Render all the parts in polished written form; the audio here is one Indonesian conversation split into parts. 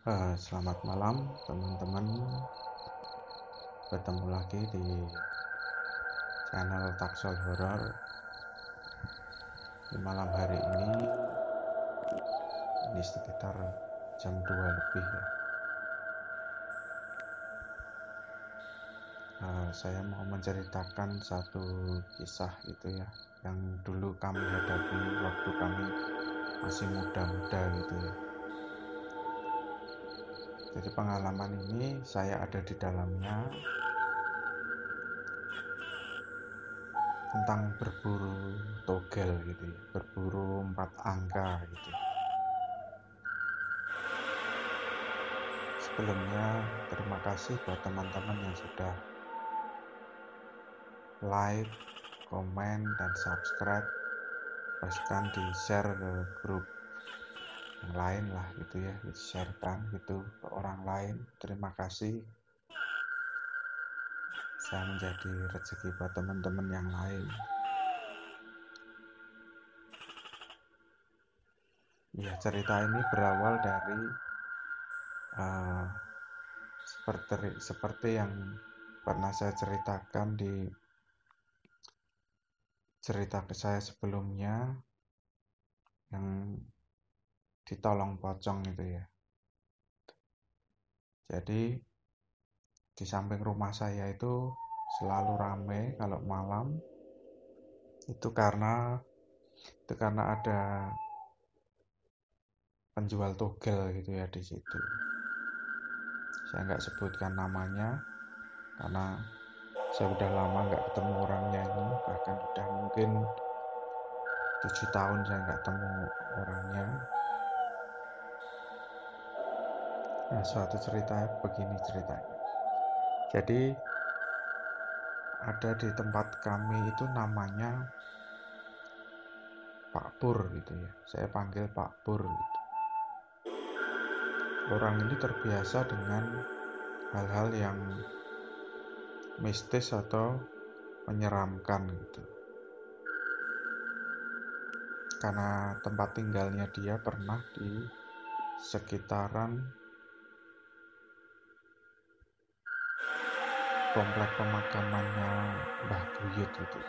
Selamat malam teman-teman, bertemu lagi di channel Taksol Horor. Di malam hari ini sekitar jam 2 lebih ya. Saya mau menceritakan satu kisah gitu ya, yang dulu kami hadapi waktu kami masih muda-muda gitu ya. Jadi pengalaman ini saya ada di dalamnya, tentang berburu togel gitu ya, berburu 4 angka gitu. Sebelumnya terima kasih buat teman-teman yang sudah like, komen, dan subscribe, bahkan di share ke grup yang lain lah gitu ya, di-sharekan gitu ke orang lain. Terima kasih, saya menjadi rezeki buat teman-teman yang lain. Ya, cerita ini berawal dari seperti yang pernah saya ceritakan di cerita ke saya sebelumnya, yang ditolong pocong itu ya. Jadi di samping rumah saya itu selalu ramai kalau malam. Itu karena ada penjual togel gitu ya di situ. Saya nggak sebutkan namanya karena saya udah lama nggak ketemu orangnya ini, bahkan udah mungkin 7 tahun saya nggak ketemu orangnya. Nah, suatu cerita begini ceritanya. Jadi ada di tempat kami itu namanya Pak Pur gitu ya. Saya panggil Pak Pur gitu. Orang ini terbiasa dengan hal-hal yang mistis atau menyeramkan gitu. Karena tempat tinggalnya dia pernah di sekitaran komplek pemakamannya Mbah Buyut gitu.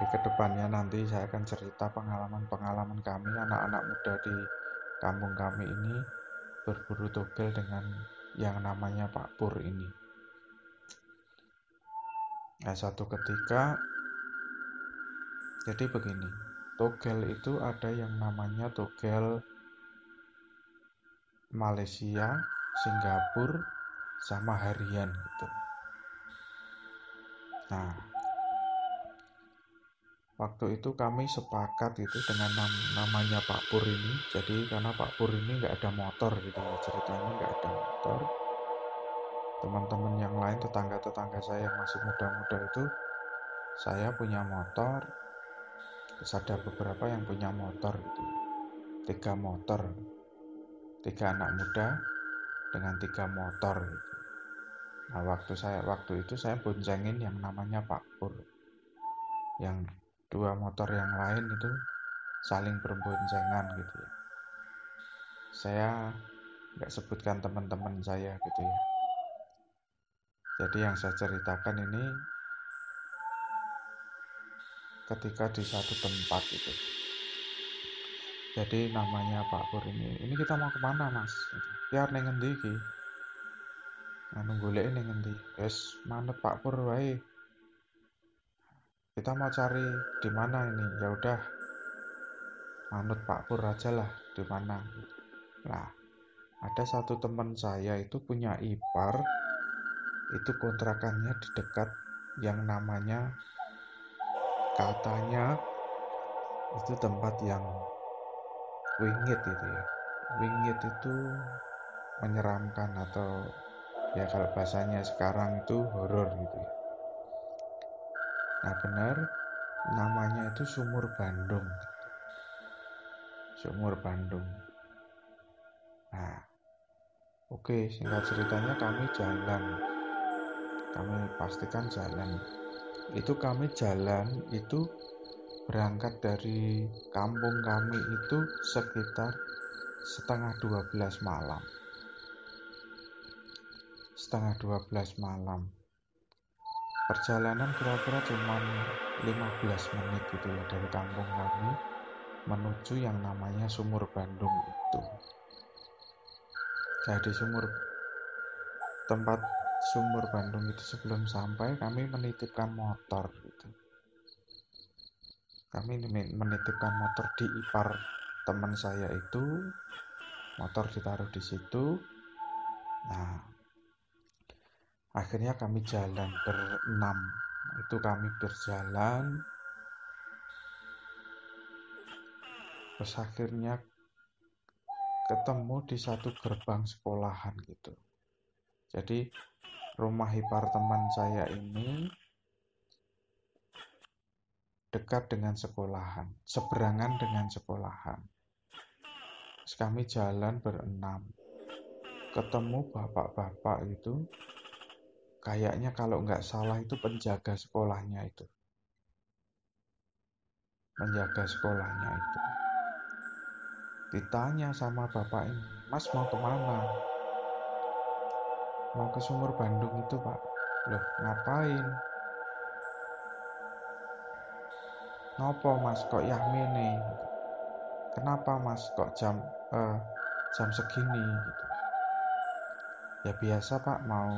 Di kedepannya nanti saya akan cerita pengalaman-pengalaman kami anak-anak muda di kampung kami ini berburu togel dengan yang namanya Pak Pur ini. Nah, suatu ketika jadi begini, togel itu ada yang namanya togel Malaysia, Singapura, sama harian gitu. Nah, waktu itu kami sepakat itu dengan namanya Pak Pur ini. Jadi karena Pak Pur ini nggak ada motor gitu ya, ceritanya nggak ada motor. Teman-teman yang lain, tetangga-tetangga saya yang masih muda-muda itu, saya punya motor. Terus ada beberapa yang punya motor gitu. 3 motor, 3 anak muda dengan 3 motor gitu. Nah, waktu itu saya boncengin yang namanya Pak Pur. Yang 2 motor yang lain itu saling berboncengan gitu ya. Saya nggak sebutkan teman-teman saya gitu ya. Jadi yang saya ceritakan ini ketika di satu tempat itu. Jadi namanya Pak Pur ini kita mau kemana mas? Biar ning ngendi iki? Golek ning ngendi? Wes manut Pak Pur wae. Kita mau cari di mana ini? Ya udah, manut Pak Pur aja lah, di mana. Nah, ada satu teman saya itu punya ipar, itu kontrakannya di dekat yang namanya, katanya itu tempat yang wingit itu ya. Wingit itu menyeramkan, atau ya kalau bahasanya sekarang itu horor gitu ya. Nah benar, namanya itu Sumur Bandung. Sumur Bandung. Nah, oke, singkat ceritanya kami pastikan jalan. Itu kami jalan itu berangkat dari kampung kami itu sekitar setengah 12 malam. Perjalanan kira-kira cuma 15 menit gitu ya dari kampung kami menuju yang namanya Sumur Bandung itu. Jadi tempat Sumur Bandung itu sebelum sampai kami menitipkan motor gitu. Kami menitipkan motor di ipar teman saya itu, motor ditaruh di situ. Nah, akhirnya kami jalan berenam. Itu kami berjalan, terus akhirnya ketemu di satu gerbang sekolahan gitu. Jadi rumah ipar teman saya ini dekat dengan sekolahan, seberangan dengan sekolahan. Terus kami jalan berenam, ketemu bapak-bapak itu, kayaknya kalau nggak salah itu penjaga sekolahnya itu. Ditanya sama bapak ini, "Mas mau kemana?" "Mau ke Sumur Bandung itu, Pak." "Loh, ngapain?" "Ngopo Mas, kok yahmene?" "Kenapa Mas, kok jam segini?" gitu. "Ya biasa Pak, mau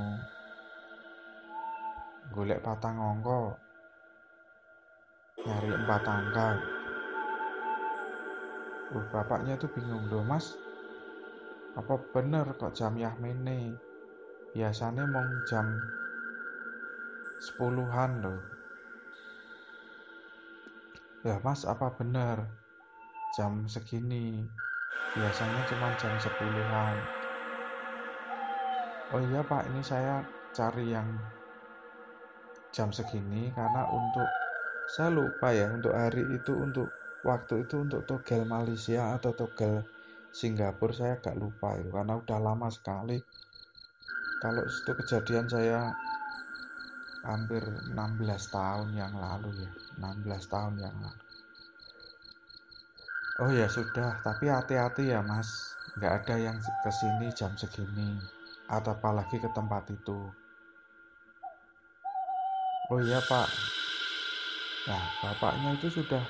golek patang angka, nyari 4 angka." Bapaknya itu bingung, "Loh Mas, apa bener kok jam yahmene? Biasanya mau jam 10-an loh." "Ya Mas, apa bener jam segini? Biasanya cuma jam 10-an." "Oh iya Pak, ini saya cari yang jam segini karena saya lupa ya, untuk hari itu, untuk waktu itu, untuk togel Malaysia atau togel Singapura, saya agak lupa itu karena udah lama sekali. Kalau itu kejadian saya hampir 16 tahun yang lalu ya, 16 tahun yang lalu. "Oh ya sudah, tapi hati-hati ya Mas, nggak ada yang kesini jam segini, atau apalagi ke tempat itu." "Oh iya Pak." Nah, bapaknya itu sudah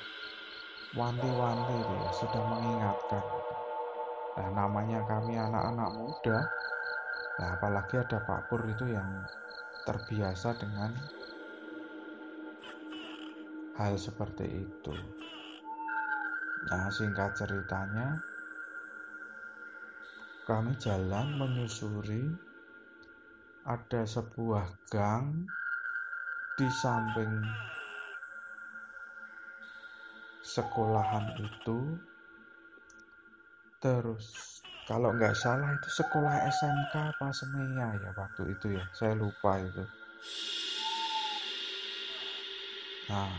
wanti-wanti itu ya, sudah mengingatkan. Nah, namanya kami anak-anak muda, nah apalagi ada Pak Pur itu yang terbiasa dengan hal seperti itu. Nah, singkat ceritanya, kami jalan menyusuri, ada sebuah gang di samping sekolahan itu. Terus kalau nggak salah itu sekolah SMK apa Semea ya waktu itu ya, saya lupa itu. Nah,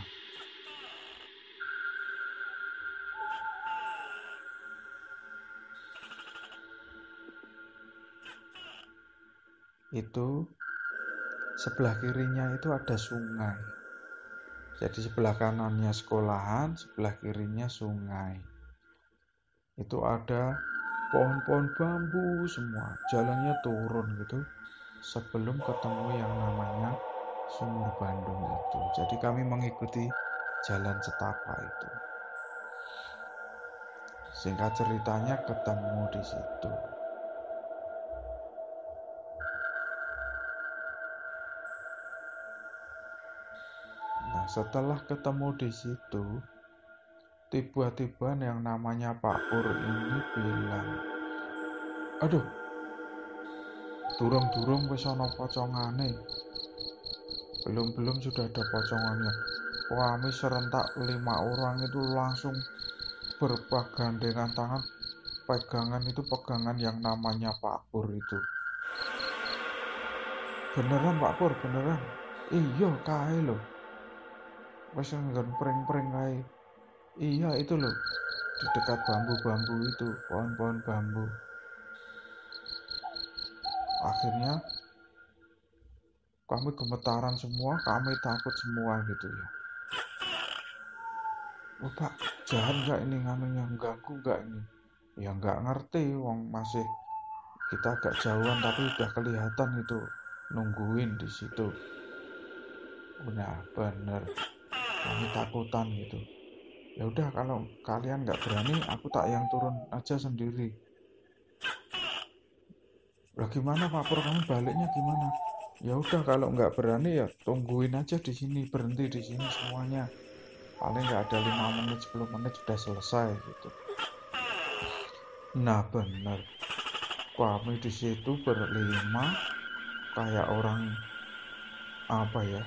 itu sebelah kirinya itu ada sungai. Jadi sebelah kanannya sekolahan, sebelah kirinya sungai. Itu ada pohon-pohon bambu semua, jalannya turun gitu sebelum ketemu yang namanya Sumur Bandung itu. Jadi kami mengikuti jalan setapak itu. Singkat ceritanya ketemu di situ. Nah, setelah ketemu di situ, tiba-tiba yang namanya Pak Pur ini bilang, "Aduh, durung-durung wis ana pocongane." Belum sudah ada pocongannya. Kami serentak 5 orang itu langsung bergandengan tangan, pegangan itu pegangan yang namanya Pak Pur itu. "Beneran Pak Pur, beneran?" "Iya kae lho, wis nggon pring-pring kae." "Iya itu loh, di dekat bambu-bambu itu, pohon-pohon bambu." Akhirnya kami gemetaran semua, kami takut semua gitu ya. "Oh Pak, jahat nggak ini, nganunya ganggu nggak ini?" Ya nggak ngerti, wong masih kita agak jauhan tapi udah kelihatan itu nungguin di situ. Udah bener, kami takutan gitu. Ya udah, kalau kalian nggak berani, aku tak yang turun aja sendiri. Lah gimana Pak Pur, kamu baliknya gimana? Ya udah, kalau nggak berani ya tungguin aja di sini, berhenti di sini semuanya. Paling nggak ada 5 menit 10 menit sudah selesai gitu. Nah bener, kami di situ berlima kayak orang apa ya,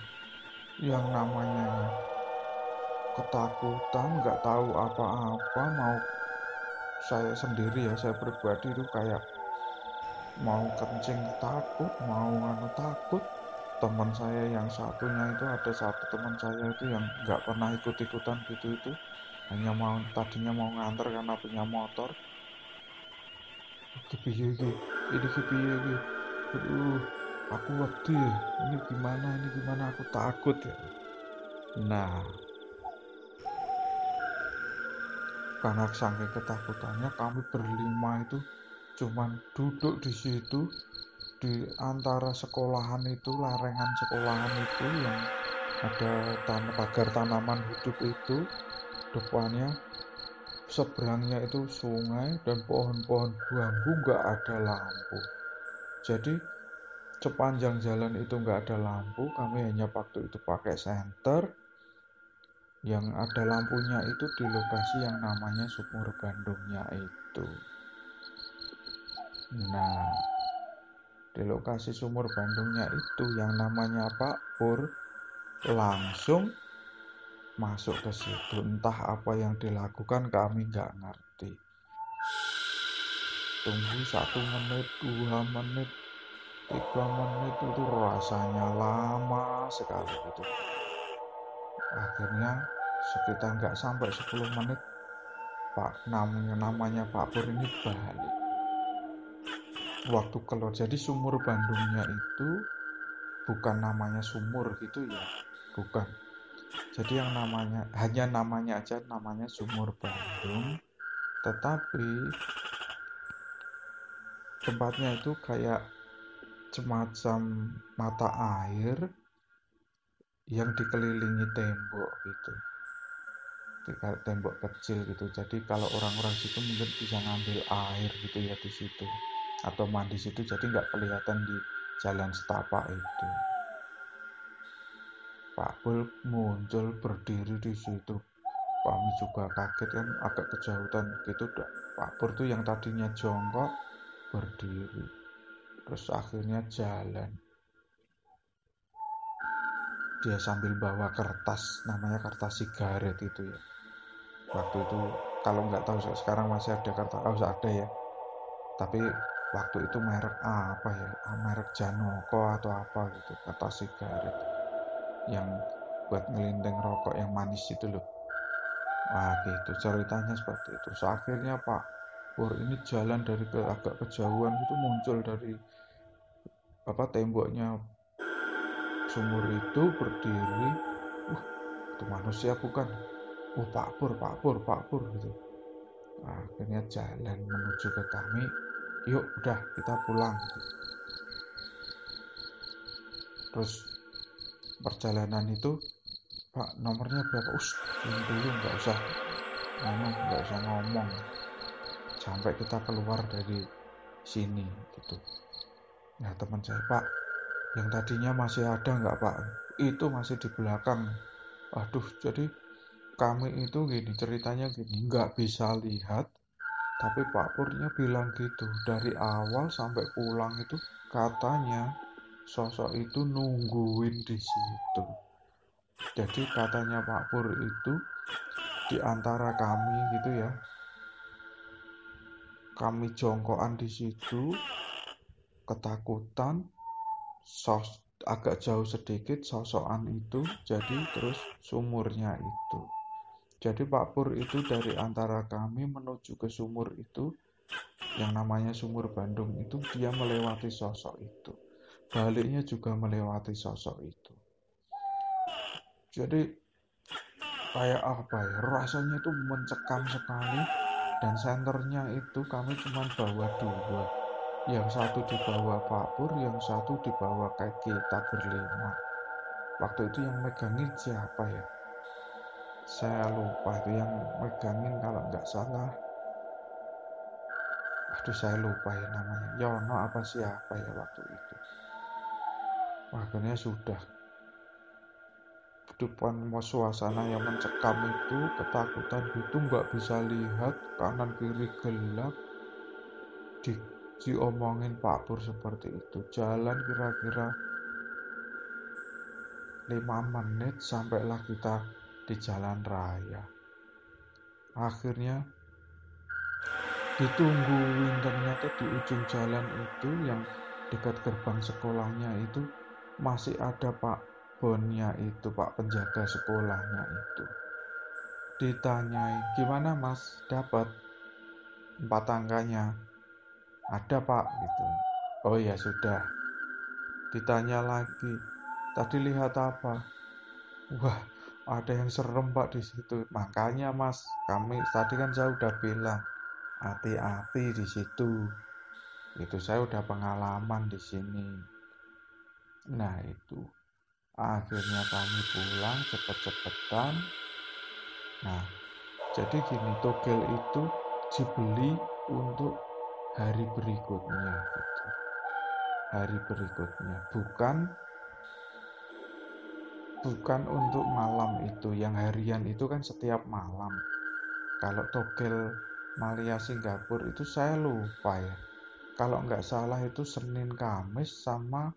yang namanya ketakutan, nggak tahu apa-apa. Mau saya sendiri ya, saya pribadi itu kayak mau kencing takut, mau nganu takut. Teman saya yang satunya itu, ada satu teman saya itu yang nggak pernah ikut-ikutan gitu, itu hanya mau, tadinya mau nganter karena punya motor. Kepiye iki? Ini kepiye iki? Aduh, aku wedi. Ini gimana, aku takut ya. Nah, karena saking ketakutannya kami berlima itu cuman duduk di situ, di antara sekolahan itu, larengan sekolahan itu yang ada pagar tanaman hidup itu, depannya seberangnya itu sungai dan pohon-pohon bambu, nggak ada lampu. Jadi sepanjang jalan itu nggak ada lampu, kami hanya waktu itu pakai senter. Yang ada lampunya itu di lokasi yang namanya Sumur Bandungnya itu. Nah, di lokasi Sumur Bandungnya itu yang namanya Pak Pur langsung masuk ke situ. Entah apa yang dilakukan kami nggak ngerti. Tunggu 1 menit, 2 menit, 3 menit, itu rasanya lama sekali gitu. Akhirnya sekitar nggak sampai 10 menit Pak namanya Pak Pur ini balik. Waktu keluar, jadi Sumur Bandungnya itu bukan namanya sumur gitu ya, bukan. Jadi yang namanya, hanya namanya aja, namanya Sumur Bandung, tetapi tempatnya itu kayak semacam mata air yang dikelilingi tembok gitu, kayak tembok kecil gitu. Jadi kalau orang-orang situ mungkin bisa ngambil air gitu ya di situ, atau mandi situ, jadi nggak kelihatan di jalan setapak itu. Pak Pul muncul berdiri di situ. Kami juga kaget kan, agak kejauhan gitu. Pak Pur tuh yang tadinya jongkok berdiri, terus akhirnya jalan. Dia sambil bawa kertas, namanya kertas sigaret itu ya. Waktu itu kalau nggak tahu sekarang masih ada kertas, ada ya. Tapi waktu itu merek apa ya, merek Janoko atau apa gitu, kertas sigaret yang buat ngelindeng rokok yang manis itu loh. Wah gitu ceritanya seperti itu. So, akhirnya Pak Pur ini jalan dari agak kejauhan gitu, muncul dari temboknya sumur itu, berdiri. Itu manusia bukan? Pak Pur, Pak Pur, Pak Pur gitu. Nah, akhirnya jalan menuju ke kami. Yuk udah kita pulang gitu. Terus perjalanan itu, Pak nomornya berapa? Dulu nggak usah ngomong sampai kita keluar dari sini gitu. Nah teman saya, Pak, yang tadinya masih ada nggak Pak? Itu masih di belakang. Aduh, jadi kami itu gini ceritanya, gini, nggak bisa lihat, tapi Pak Purnya bilang gitu, dari awal sampai pulang itu katanya sosok itu nungguin di situ. Jadi katanya Pak Pur itu di antara kami gitu ya, kami jongkokan di situ, ketakutan, agak jauh sedikit sosokan itu, jadi terus sumurnya itu. Jadi Pak Pur itu dari antara kami menuju ke sumur itu, yang namanya Sumur Bandung itu, dia melewati sosok itu. Baliknya juga melewati sosok itu. Jadi kayak apa ya, rasanya itu mencekam sekali. dan senternya itu kami cuma bawa dua, yang satu dibawa Pak Pur, yang satu dibawa kayak kita berlima. Waktu itu yang megangin siapa ya, saya lupa itu yang megangin, kalau nggak salah, aduh saya lupa ya namanya, Yono apa siapa ya waktu itu. Akhirnya sudah, depan suasana yang mencekam itu, ketakutan gitu, nggak bisa lihat kanan kiri, gelap. Diomongin Pak Pur seperti itu, jalan kira-kira 5 menit sampailah kita di jalan raya. Akhirnya ditungguin, ternyata di ujung jalan itu yang dekat gerbang sekolahnya itu masih ada Pak Bonnya itu, Pak penjaga sekolahnya itu. Ditanyain, gimana Mas, dapat 4 angkanya? Ada Pak gitu. Oh ya sudah. Ditanya lagi, tadi lihat apa? Wah, ada yang serem Pak di situ. Makanya Mas, kami tadi kan saya udah bilang, hati-hati di situ. Itu saya udah pengalaman di sini. Nah itu, akhirnya kami pulang cepet-cepetan. Nah, jadi gini, togel itu dibeli untuk hari berikutnya gitu. Hari berikutnya, bukan untuk malam itu. Yang harian itu kan setiap malam. Kalau togel Malia Singapura itu saya lupa ya, kalau nggak salah itu Senin Kamis sama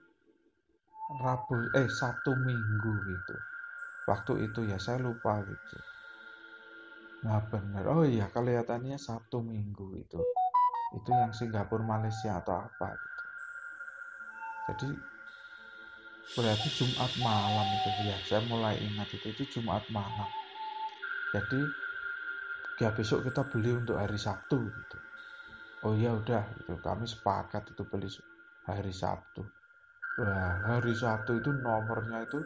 Sabtu Minggu gitu. Waktu itu ya saya lupa gitu. Nah bener, oh iya kelihatannya Sabtu Minggu itu yang Singapura Malaysia atau apa gitu. Jadi berarti Jumat malam itu ya, saya mulai ingat itu Jumat malam. Jadi ya besok kita beli untuk hari Sabtu gitu. Oh ya udah gitu, kami sepakat itu beli hari Sabtu. Wah, hari Sabtu itu nomornya itu,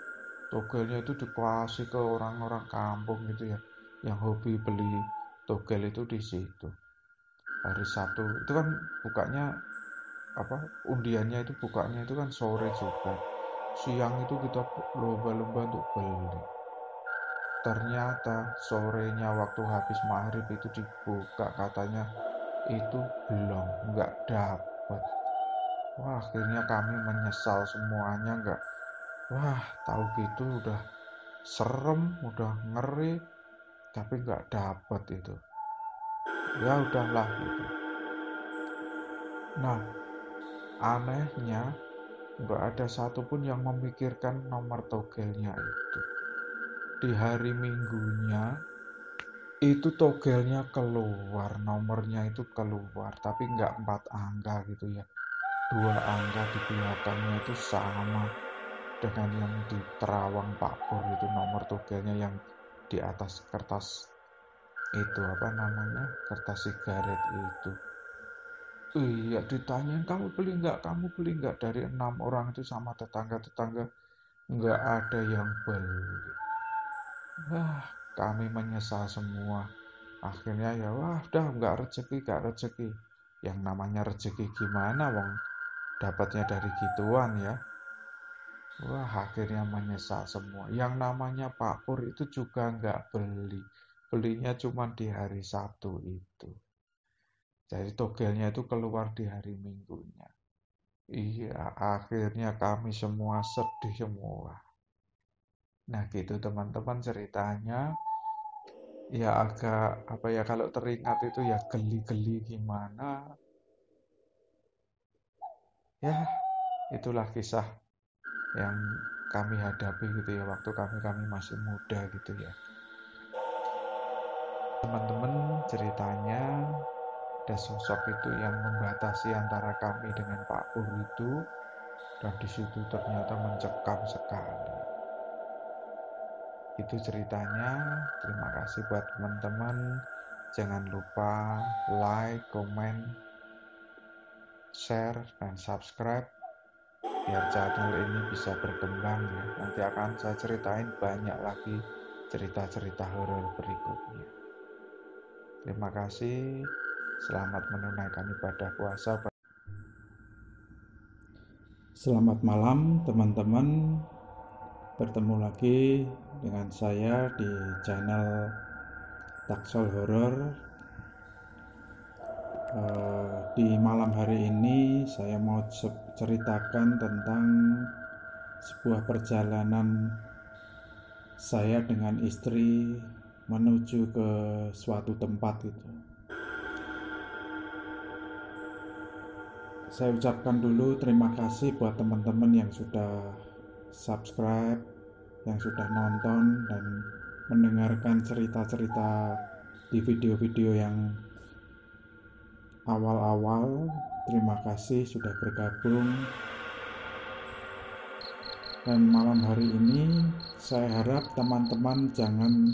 togelnya itu dikasih ke orang-orang kampung gitu ya, yang hobi beli togel itu di situ. Hari Sabtu itu kan bukanya undiannya itu bukanya itu kan sore juga. Siang itu kita lomba-lomba untuk beli. Ternyata sorenya waktu habis maghrib itu dibuka, katanya itu belum, nggak dapet. Wah, akhirnya kami menyesal semuanya, nggak. Wah, tahu gitu udah serem, udah ngeri, tapi nggak dapet itu. Ya udahlah gitu. Nah, anehnya nggak ada satupun yang memikirkan nomor togelnya itu. Di hari Minggunya itu togelnya keluar, nomornya itu keluar, tapi nggak 4 angka gitu ya. 2 angka di belakangnya itu sama dengan yang di terawang Pak Pur itu, nomor togelnya yang di atas kertas itu kertas sigaret itu. Iya, ditanyain kamu beli nggak, dari 6 orang itu sama tetangga-tetangga nggak ada yang beli. Wah, kami menyesal semua. Akhirnya ya wah udah, nggak rezeki. Yang namanya rezeki gimana wong dapatnya dari gituan ya. Wah, akhirnya menyesal semua. Yang namanya Pak Pur itu juga nggak beli. Belinya cuma di hari Sabtu itu. Jadi togelnya itu keluar di hari Minggunya. Iya, akhirnya kami semua sedih semua. Nah gitu teman-teman ceritanya. Ya agak kalau teringat itu ya geli-geli gimana. Ya, itulah kisah yang kami hadapi gitu ya waktu kami masih muda gitu ya. Teman-teman ceritanya ada sosok itu yang membatasi antara kami dengan Pak Pur itu, dan di situ ternyata mencekam sekali. Itu ceritanya. Terima kasih buat teman-teman. Jangan lupa like, comment, share, dan subscribe biar channel ini bisa berkembang ya. Nanti akan saya ceritain banyak lagi cerita-cerita horor berikutnya. Terima kasih. Selamat menunaikan ibadah puasa. Selamat malam teman-teman, bertemu lagi dengan saya di channel Taksol Horor. Di malam hari ini saya mau ceritakan tentang sebuah perjalanan saya dengan istri menuju ke suatu tempat itu. Saya ucapkan dulu terima kasih buat teman-teman yang sudah subscribe, yang sudah nonton dan mendengarkan cerita-cerita di video-video yang awal-awal. Terima kasih sudah bergabung. Dan malam hari ini saya harap teman-teman jangan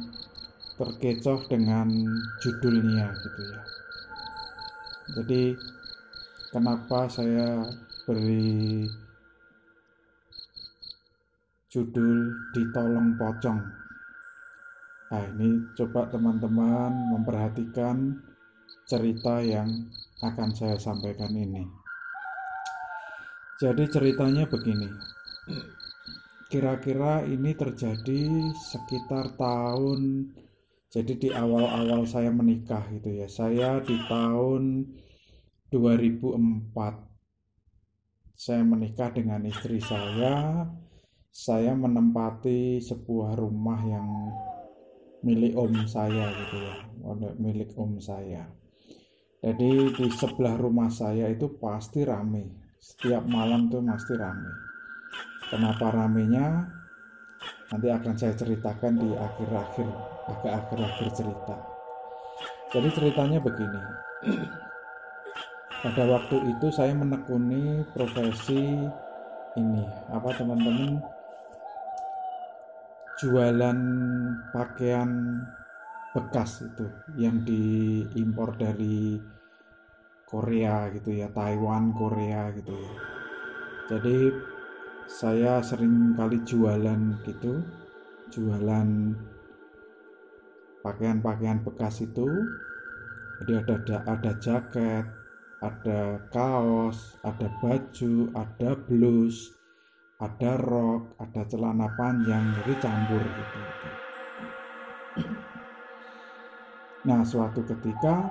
terkecoh dengan judulnya gitu ya. Jadi kenapa saya beri judul Ditolong Pocong? Nah, ini coba teman-teman memperhatikan cerita yang akan saya sampaikan ini. Jadi ceritanya begini. Kira-kira ini terjadi sekitar tahun, jadi di awal-awal saya menikah gitu ya. Saya di tahun 2004 saya menikah dengan istri saya. Saya menempati sebuah rumah yang milik om saya gitu ya, milik om saya. Jadi di sebelah rumah saya itu pasti rame. Setiap malam tuh pasti rame. Kenapa ramenya? Nanti akan saya ceritakan di akhir-akhir, agak akhir-akhir cerita. Jadi ceritanya begini. Pada waktu itu saya menekuni profesi ini, apa teman-teman, jualan pakaian bekas itu yang diimpor dari Korea gitu ya, Taiwan, Korea gitu ya. Jadi saya sering kali jualan gitu, jualan pakaian-pakaian bekas itu. Jadi ada jaket, ada kaos, ada baju, ada blus, ada rok, ada celana panjang, jadi campur gitu. Nah, suatu ketika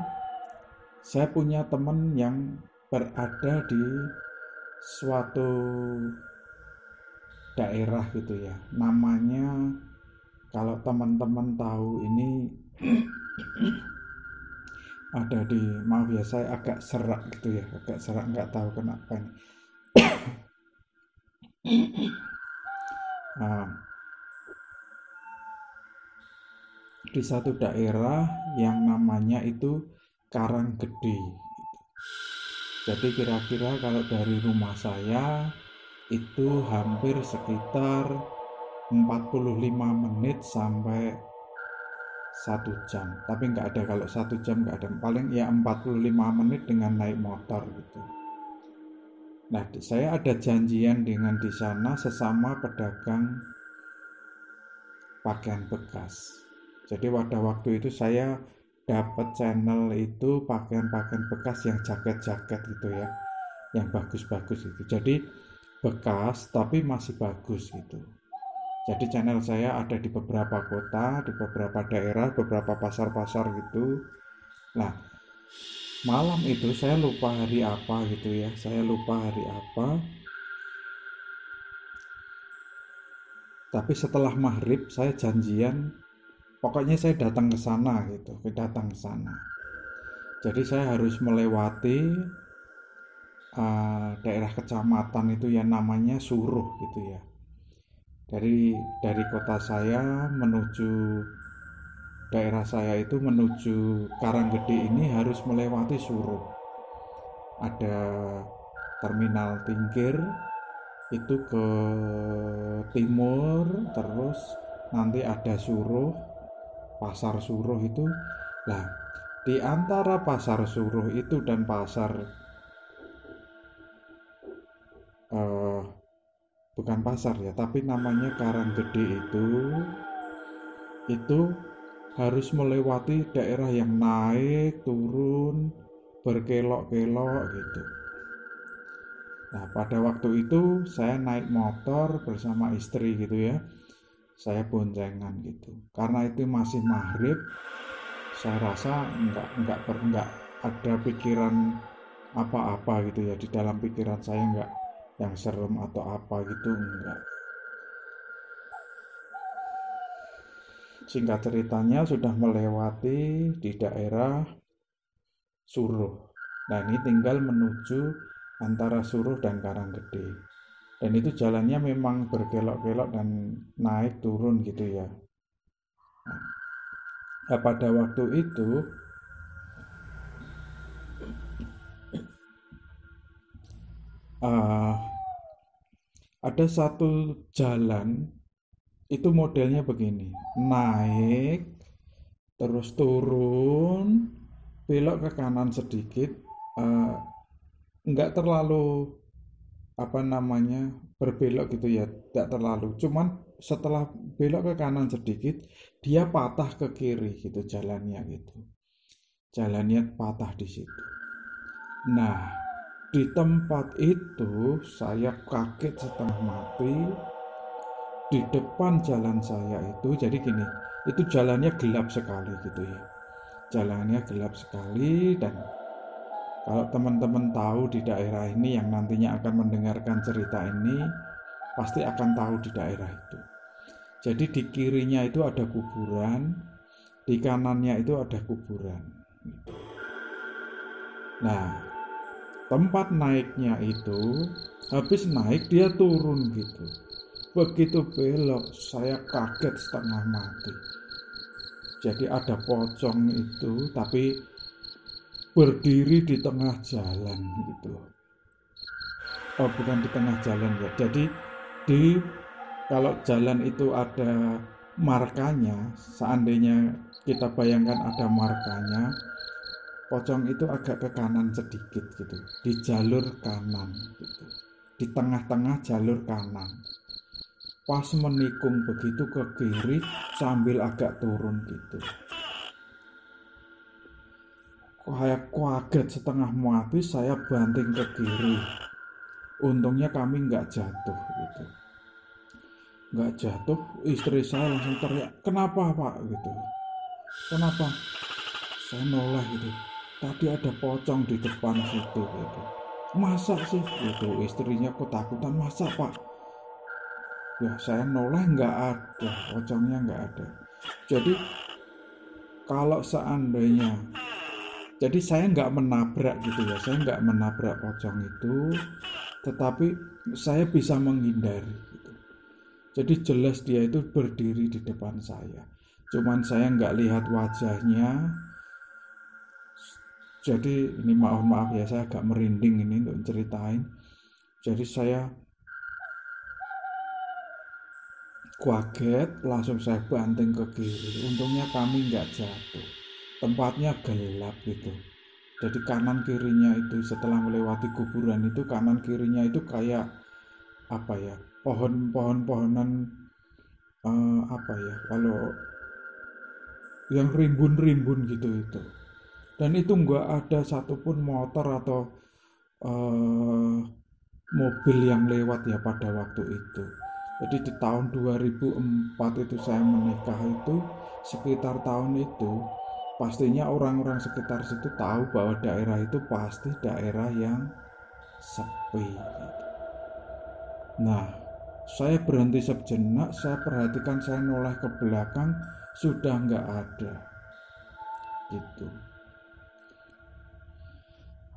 saya punya teman yang berada di suatu daerah gitu ya. Namanya, kalau teman-teman tahu ini ada di, maaf ya saya agak serak gitu ya, agak serak, nggak tahu kenapa ini. Di satu daerah yang namanya itu Karanggede. Jadi kira-kira kalau dari rumah saya itu hampir sekitar 45 menit sampai 1 jam. Tapi nggak ada, kalau 1 jam nggak ada, paling ya 45 menit dengan naik motor gitu. Nah, saya ada janjian dengan di sana sesama pedagang pakaian bekas. Jadi pada waktu itu saya dapat channel itu pakaian-pakaian bekas yang jaket-jaket gitu ya, yang bagus-bagus itu. Jadi bekas tapi masih bagus gitu. Jadi channel saya ada di beberapa kota, di beberapa daerah, beberapa pasar-pasar gitu. Nah, malam itu saya lupa hari apa gitu ya, saya lupa hari apa. Tapi setelah maghrib saya janjian, pokoknya saya datang ke sana gitu, datang ke sana. Jadi saya harus melewati daerah kecamatan itu yang namanya Suruh gitu ya. Dari kota saya menuju daerah saya itu, menuju Karanggede ini harus melewati Suruh. Ada terminal Tingkir itu ke timur, terus nanti ada Suruh, pasar Suruh itu. Lah, di antara pasar Suruh itu dan pasar bukan pasar ya, tapi namanya Karanggede itu harus melewati daerah yang naik, turun, berkelok-kelok gitu. Nah, pada waktu itu saya naik motor bersama istri gitu ya. Saya boncengan gitu. Karena itu masih maghrib, saya rasa nggak ada pikiran apa-apa gitu ya, di dalam pikiran saya nggak yang serem atau apa gitu, enggak. Singkat ceritanya sudah melewati di daerah Suruh. Nah, ini tinggal menuju antara Suruh dan Karanggede. Dan itu jalannya memang berkelok-kelok dan naik turun gitu ya. Nah, pada waktu itu uh, ada satu jalan itu modelnya begini, naik terus turun, belok ke kanan sedikit, uh, nggak terlalu apa namanya berbelok gitu ya, tidak terlalu, cuman setelah belok ke kanan sedikit dia patah ke kiri gitu, jalannya patah di situ. Nah, di tempat itu saya kaget setengah mati. Di depan jalan saya itu, jadi gini, itu jalannya gelap sekali gitu ya, jalannya gelap sekali. Dan kalau teman-teman tahu di daerah ini yang nantinya akan mendengarkan cerita ini, pasti akan tahu di daerah itu. Jadi di kirinya itu ada kuburan, di kanannya itu ada kuburan. Nah, tempat naiknya itu, habis naik dia turun gitu. Begitu belok, saya kaget setengah mati. Jadi ada pocong itu, tapi berdiri di tengah jalan gitu. Oh, bukan di tengah jalan ya. Jadi kalau jalan itu ada markanya, seandainya kita bayangkan ada markanya, pocong itu agak ke kanan sedikit gitu, di jalur kanan gitu, di tengah-tengah jalur kanan. Pas menikung begitu ke kiri sambil agak turun gitu. Saya kaget setengah mati, saya banting ke kiri. Untungnya kami nggak jatuh gitu. Nggak jatuh, istri saya langsung teriak, kenapa pak gitu. Kenapa? Saya noleh gitu. Tadi ada pocong di depan situ gitu. Masa sih? Gitu, istrinya ketakutan, masa pak? Ya saya noleh nggak ada, pocongnya nggak ada. Jadi kalau seandainya, jadi saya nggak menabrak gitu ya, saya nggak menabrak pocong itu, tetapi saya bisa menghindari gitu. Jadi jelas dia itu berdiri di depan saya, cuman saya nggak lihat wajahnya. Jadi ini mohon maaf ya, saya agak merinding ini untuk ceritain. Jadi saya kaget, langsung saya banting ke kiri. Untungnya kami nggak jatuh. Tempatnya gelap gitu. Jadi kanan kirinya itu setelah melewati kuburan itu, kanan kirinya itu kayak apa ya, pohon-pohonan, apa ya, kalau yang rimbun-rimbun gitu itu. Dan itu nggak ada satupun motor atau eh, mobil yang lewat ya pada waktu itu. Jadi di tahun 2004 itu saya menikah itu, sekitar tahun itu pastinya orang-orang sekitar situ tahu bahwa daerah itu pasti daerah yang sepi gitu. Nah, saya berhenti sejenak, saya perhatikan, saya noleh ke belakang, sudah nggak ada gitu.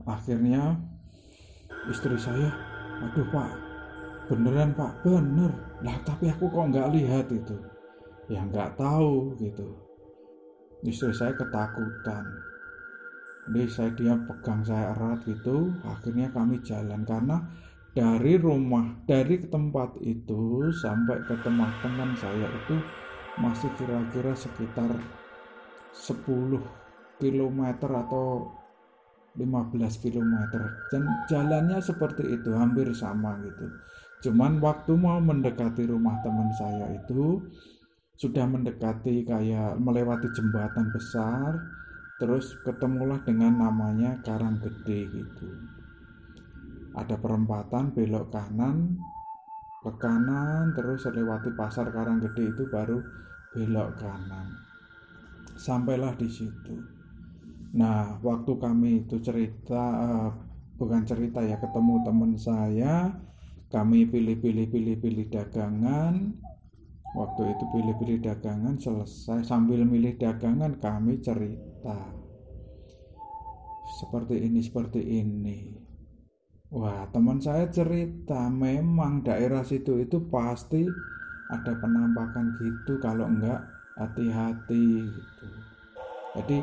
Akhirnya istri saya, aduh pak, beneran pak, bener lah, tapi aku kok nggak lihat itu. Ya nggak tahu gitu. Istri saya ketakutan, jadi dia pegang saya erat gitu. Akhirnya kami jalan, karena dari tempat itu sampai ke tempat teman saya itu masih kira-kira sekitar 10 kilometer atau 15 kilometer. Dan jalannya seperti itu, hampir sama gitu. Cuman waktu mau mendekati rumah teman saya itu, sudah mendekati kayak melewati jembatan besar, terus ketemulah dengan namanya Karanggede gitu. Ada perempatan, belok kanan, ke kanan, terus lewati pasar Karanggede itu baru belok kanan. Sampailah di situ. Nah, waktu kami itu cerita, bukan cerita ya, ketemu teman saya, kami pilih dagangan. Waktu itu pilih-pilih dagangan selesai, sambil milih dagangan kami cerita seperti ini. Wah, teman saya cerita memang daerah situ itu pasti ada penampakan gitu, kalau enggak hati-hati gitu. Jadi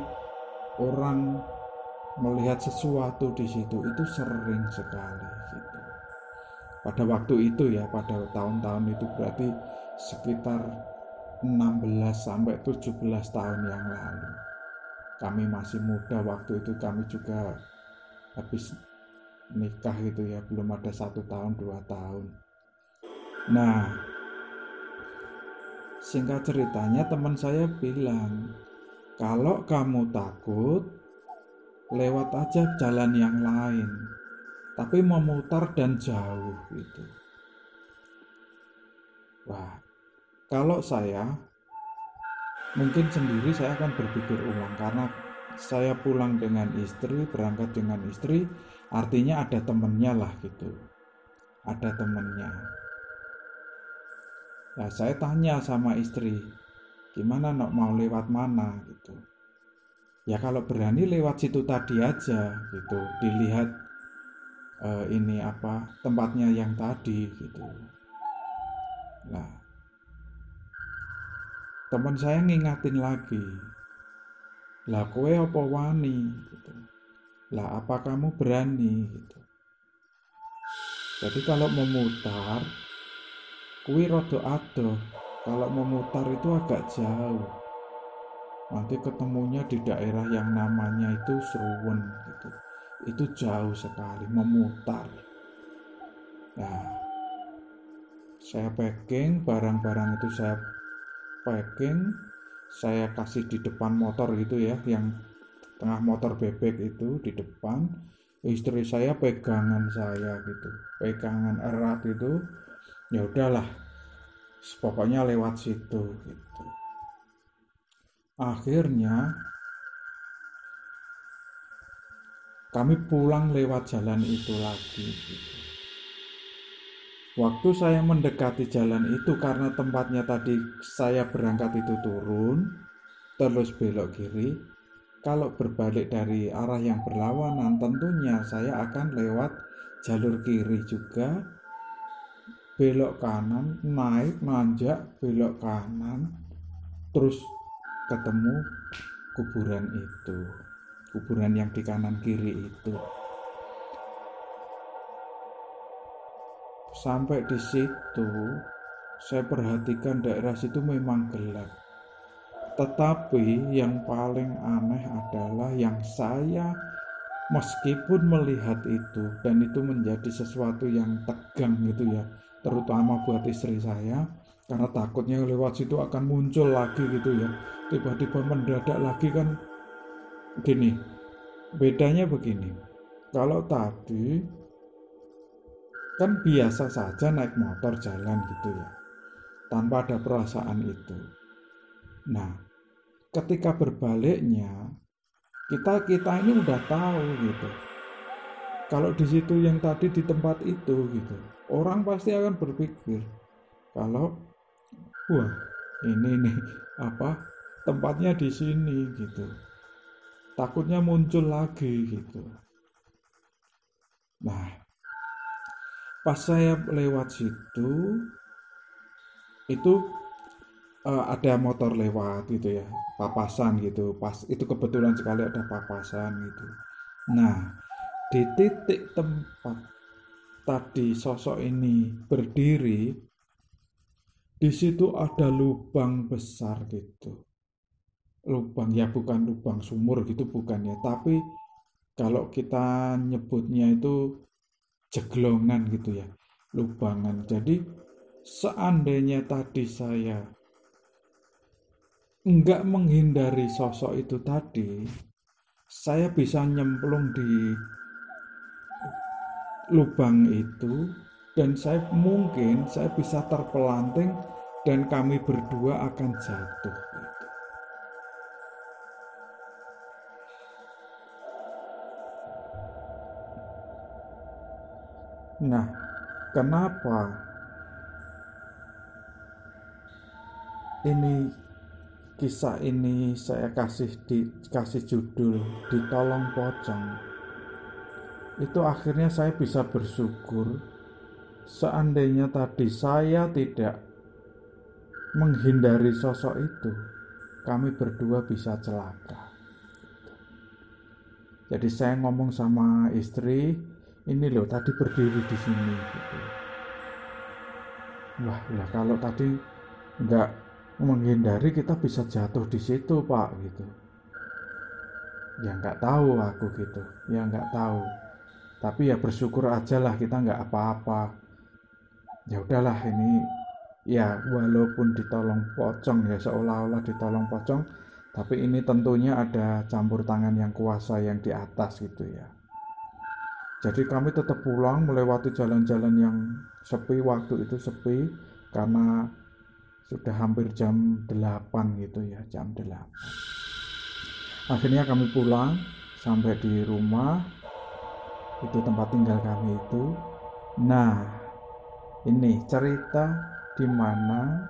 orang melihat sesuatu di situ itu sering sekali gitu. Pada waktu itu ya, pada tahun-tahun itu berarti sekitar 16 sampai 17 tahun yang lalu. Kami masih muda waktu itu, kami juga habis nikah gitu ya, belum ada 1 tahun 2 tahun. Nah, singkat ceritanya teman saya bilang, kalau kamu takut, lewat aja jalan yang lain, tapi memutar dan jauh gitu. Wah, kalau saya mungkin sendiri saya akan berpikir ulang, karena saya pulang dengan istri, berangkat dengan istri, artinya ada temennya lah gitu, ada temennya. Nah, saya tanya sama istri, gimana nok, mau lewat mana gitu. Ya kalau berani lewat situ tadi aja gitu, dilihat ini apa tempatnya yang tadi gitu. Nah, teman saya ngingatin lagi, lah kowe apa wani gitu, lah apa kamu berani gitu. Jadi kalau memutar kuwi rada adoh, kalau memutar itu agak jauh, nanti ketemunya di daerah yang namanya itu Sruwen gitu. Itu jauh sekali memutar. Nah, saya packing barang-barang itu, saya packing, saya kasih di depan motor gitu ya, yang tengah motor bebek itu di depan. Istri saya pegangan saya gitu, pegangan erat itu. Ya udahlah, pokoknya lewat situ gitu. Akhirnya kami pulang lewat jalan itu lagi gitu. Waktu saya mendekati jalan itu, karena tempatnya tadi saya berangkat itu turun, terus belok kiri. Kalau berbalik dari arah yang berlawanan, tentunya saya akan lewat jalur kiri juga, belok kanan, naik, nanjak, belok kanan, terus ketemu kuburan itu, kuburan yang di kanan kiri itu. Sampai di situ, saya perhatikan daerah situ memang gelap. Tetapi yang paling aneh adalah yang saya, meskipun melihat itu, dan itu menjadi sesuatu yang tegang gitu ya, terutama buat istri saya, karena takutnya lewat situ akan muncul lagi gitu ya, tiba-tiba mendadak lagi kan. Gini, bedanya begini, kalau tadi kan biasa saja naik motor jalan gitu ya, tanpa ada perasaan itu. Nah, ketika berbaliknya, kita ini udah tahu gitu. Kalau di situ yang tadi di tempat itu gitu, orang pasti akan berpikir kalau wah, ini nih apa tempatnya di sini gitu. Takutnya muncul lagi gitu. Nah, pas saya lewat situ itu ada motor lewat gitu ya, papasan gitu, pas itu kebetulan sekali ada papasan gitu. Nah, di titik tempat tadi sosok ini berdiri, di situ ada lubang besar gitu. Lubang ya, bukan lubang sumur gitu, bukan ya, tapi kalau kita nyebutnya itu jeglongan gitu ya, lubangan. Jadi seandainya tadi saya nggak menghindari sosok itu tadi, saya bisa nyemplung di lubang itu dan saya bisa terpelanting dan kami berdua akan jatuh gitu. Nah, kenapa ini kisah ini saya kasih judul Ditolong Pocong? Itu akhirnya saya bisa bersyukur seandainya tadi saya tidak menghindari sosok itu, kami berdua bisa celaka. Jadi saya ngomong sama istri, ini loh tadi berdiri di sini gitu. Wah, lah kalau tadi nggak menghindari kita bisa jatuh di situ Pak gitu. Ya nggak tahu aku gitu, ya nggak tahu. Tapi ya bersyukur aja lah kita nggak apa-apa. Ya udahlah ini ya walaupun ditolong pocong ya seolah-olah ditolong pocong, tapi ini tentunya ada campur tangan yang kuasa yang di atas gitu ya. Jadi kami tetap pulang melewati jalan-jalan yang sepi, waktu itu sepi karena sudah hampir jam 8 gitu ya, jam 8. Akhirnya kami pulang sampai di rumah, itu tempat tinggal kami itu. Nah, ini cerita di mana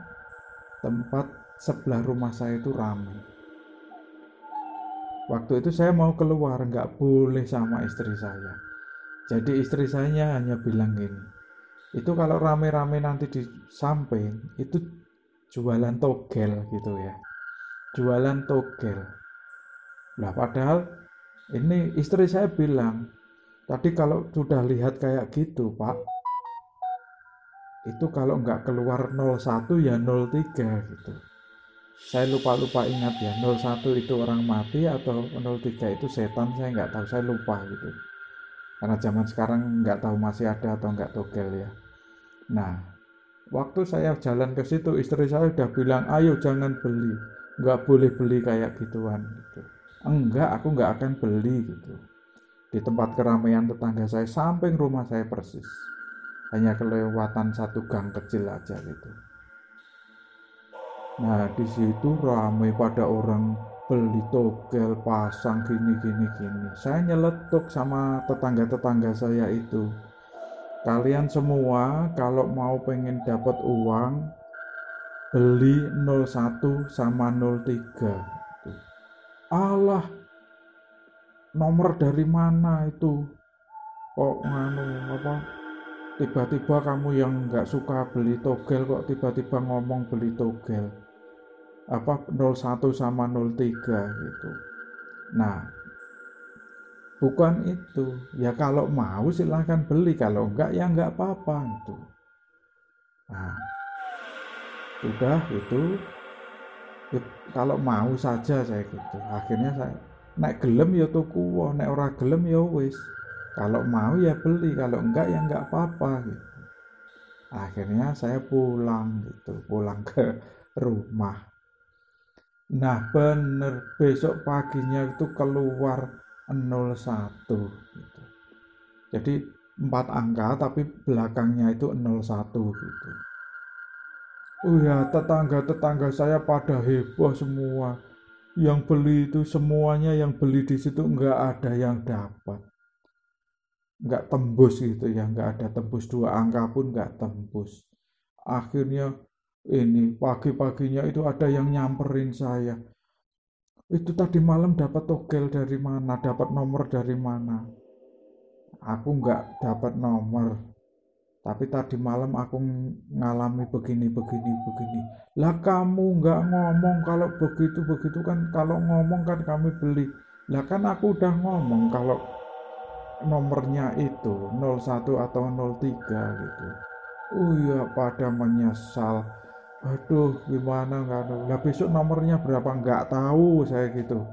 tempat sebelah rumah saya itu ramai. Waktu itu saya mau keluar, nggak boleh sama istri saya. Jadi istri saya hanya bilang gini, itu kalau rame-rame nanti di samping, itu jualan togel gitu ya. Jualan togel. Lah padahal ini istri saya bilang, tadi kalau sudah lihat kayak gitu Pak, itu kalau nggak keluar 01 ya 03 gitu. Saya lupa ingat ya, 01 itu orang mati atau 03 itu setan, saya nggak tahu, saya lupa gitu. Karena zaman sekarang nggak tahu masih ada atau nggak togel ya. Nah, waktu saya jalan ke situ, istri saya udah bilang, ayo jangan beli, nggak boleh beli kayak gituan gitu. Enggak, aku nggak akan beli gitu. Di tempat keramaian tetangga saya, samping rumah saya persis. Hanya kelewatan satu gang kecil aja gitu. Nah, di situ ramai pada orang beli togel, pasang gini. Saya nyeletuk sama tetangga-tetangga saya itu. Kalian semua kalau mau pengen dapat uang, beli 01 sama 03. Alah, nomor dari mana itu? Kok nganu apa? Tiba-tiba kamu yang nggak suka beli togel kok tiba-tiba ngomong beli togel. Apa 01 sama 03 gitu. Nah, bukan itu. Ya kalau mau silahkan beli, kalau enggak ya enggak apa-apa gitu. Nah, sudah itu ya, kalau mau saja saya gitu. Akhirnya saya naik gelem ya tuku, naik ora gelem ya wis. Kalau mau ya beli, kalau enggak ya enggak apa-apa gitu. Akhirnya saya pulang gitu, pulang ke rumah. Nah bener besok paginya itu keluar 01 gitu. Jadi 4 angka tapi belakangnya itu 01 gitu. Oh ya, tetangga-tetangga saya pada heboh semua. Yang beli itu semuanya yang beli di situ nggak ada yang dapat. Nggak tembus gitu ya, nggak ada tembus 2 angka pun nggak tembus. Akhirnya ini pagi-paginya itu ada yang nyamperin saya. Itu tadi malam dapat togel dari mana, dapat nomor dari mana? Aku nggak dapat nomor. Tapi tadi malam aku ngalami begini. Lah kamu nggak ngomong kalau begitu kan, kalau ngomong kan kami beli. Lah kan aku udah ngomong kalau nomornya itu 01 atau 03 gitu. Oh iya, pada menyesal. Aduh, gimana nggak tahu. Lah besok nomornya berapa nggak tahu saya gitu.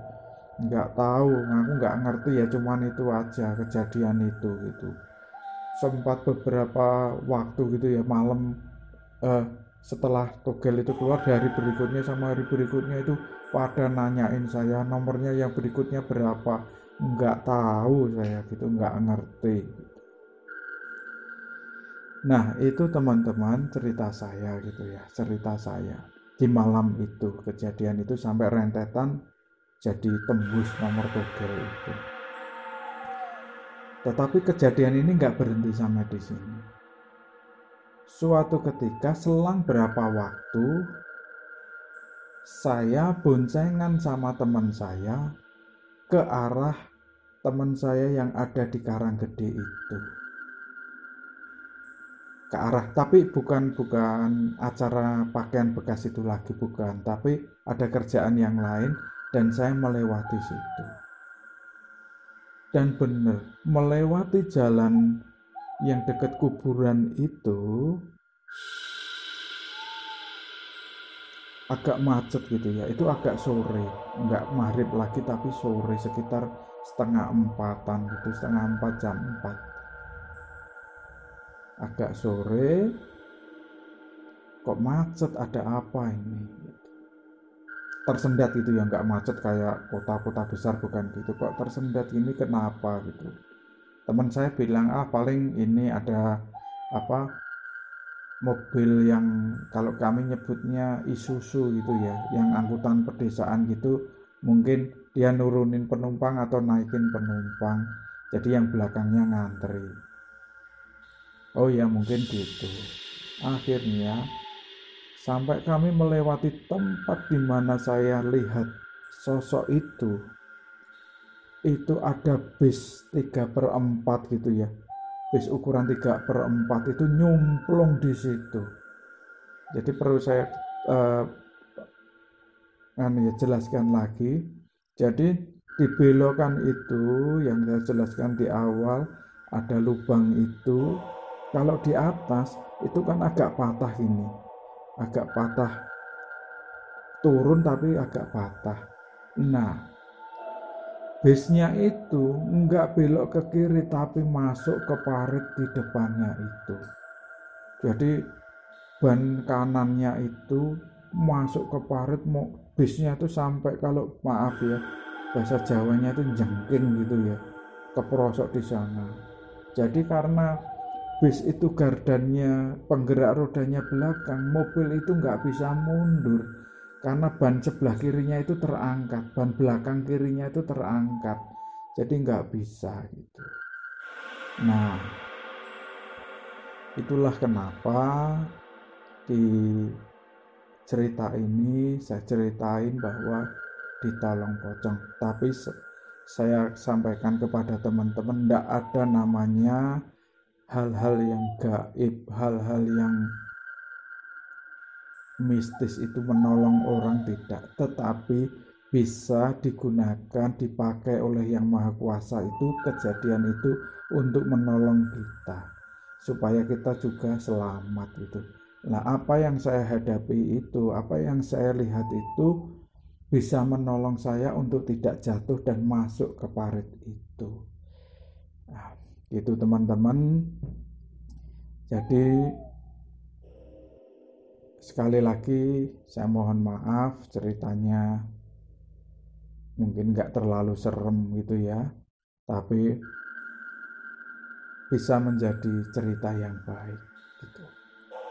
Nggak tahu, aku nggak ngerti ya, cuman itu aja kejadian itu gitu. Sempat beberapa waktu gitu ya malam, eh, setelah togel itu keluar, di hari berikutnya sama hari berikutnya itu pada nanyain saya nomornya yang berikutnya berapa. Nggak tahu saya gitu, nggak ngerti. Nah itu teman-teman cerita saya gitu ya, cerita saya di malam itu. Kejadian itu sampai rentetan jadi tembus nomor togel itu. Tetapi kejadian ini nggak berhenti sampai di sini. Suatu ketika selang berapa waktu, saya boncengan sama teman saya ke arah teman saya yang ada di Karanggede itu. Ke arah, tapi bukan acara pakaian bekas itu lagi, bukan. Tapi ada kerjaan yang lain dan saya melewati situ. Dan benar, melewati jalan yang dekat kuburan itu agak macet gitu ya. Itu agak sore, nggak maghrib lagi tapi sore, sekitar setengah empatan gitu, setengah empat, jam 4. Agak sore, kok macet, ada apa ini? Tersendat gitu ya, nggak macet kayak kota-kota besar, bukan gitu, kok tersendat ini kenapa gitu. Teman saya bilang paling ini ada apa, mobil yang kalau kami nyebutnya Isuzu gitu ya, yang angkutan pedesaan gitu, mungkin dia nurunin penumpang atau naikin penumpang, jadi yang belakangnya ngantri. Oh ya mungkin gitu. Akhirnya sampai kami melewati tempat di mana saya lihat sosok itu ada bis 3/4 gitu ya. Bis ukuran 3/4 itu nyumplung di situ. Jadi perlu saya jelaskan lagi. Jadi di belokan itu yang saya jelaskan di awal, ada lubang itu. Kalau di atas itu kan agak patah ini, agak patah, turun tapi agak patah. Nah, bisnya itu enggak belok ke kiri tapi masuk ke parit di depannya itu. Jadi ban kanannya itu masuk ke parit, mau bisnya itu sampai, kalau maaf ya bahasa Jawanya itu jengking gitu ya, keprosok di sana. Jadi karena bis itu gardannya, penggerak rodanya belakang, mobil itu nggak bisa mundur karena ban sebelah kirinya itu terangkat, ban belakang kirinya itu terangkat, jadi nggak bisa gitu. Nah, itulah kenapa di cerita ini saya ceritain bahwa ditolong pocong, tapi saya sampaikan kepada teman-teman, tidak ada namanya hal-hal yang gaib, hal-hal yang mistis itu menolong orang, tidak, tetapi bisa digunakan, dipakai oleh Yang Maha Kuasa itu, kejadian itu untuk menolong kita supaya kita juga selamat gitu. Nah, apa yang saya hadapi itu, apa yang saya lihat itu bisa menolong saya untuk tidak jatuh dan masuk ke parit itu. Nah, gitu teman-teman. Jadi sekali lagi saya mohon maaf ceritanya mungkin nggak terlalu serem gitu ya, tapi bisa menjadi cerita yang baik gitu.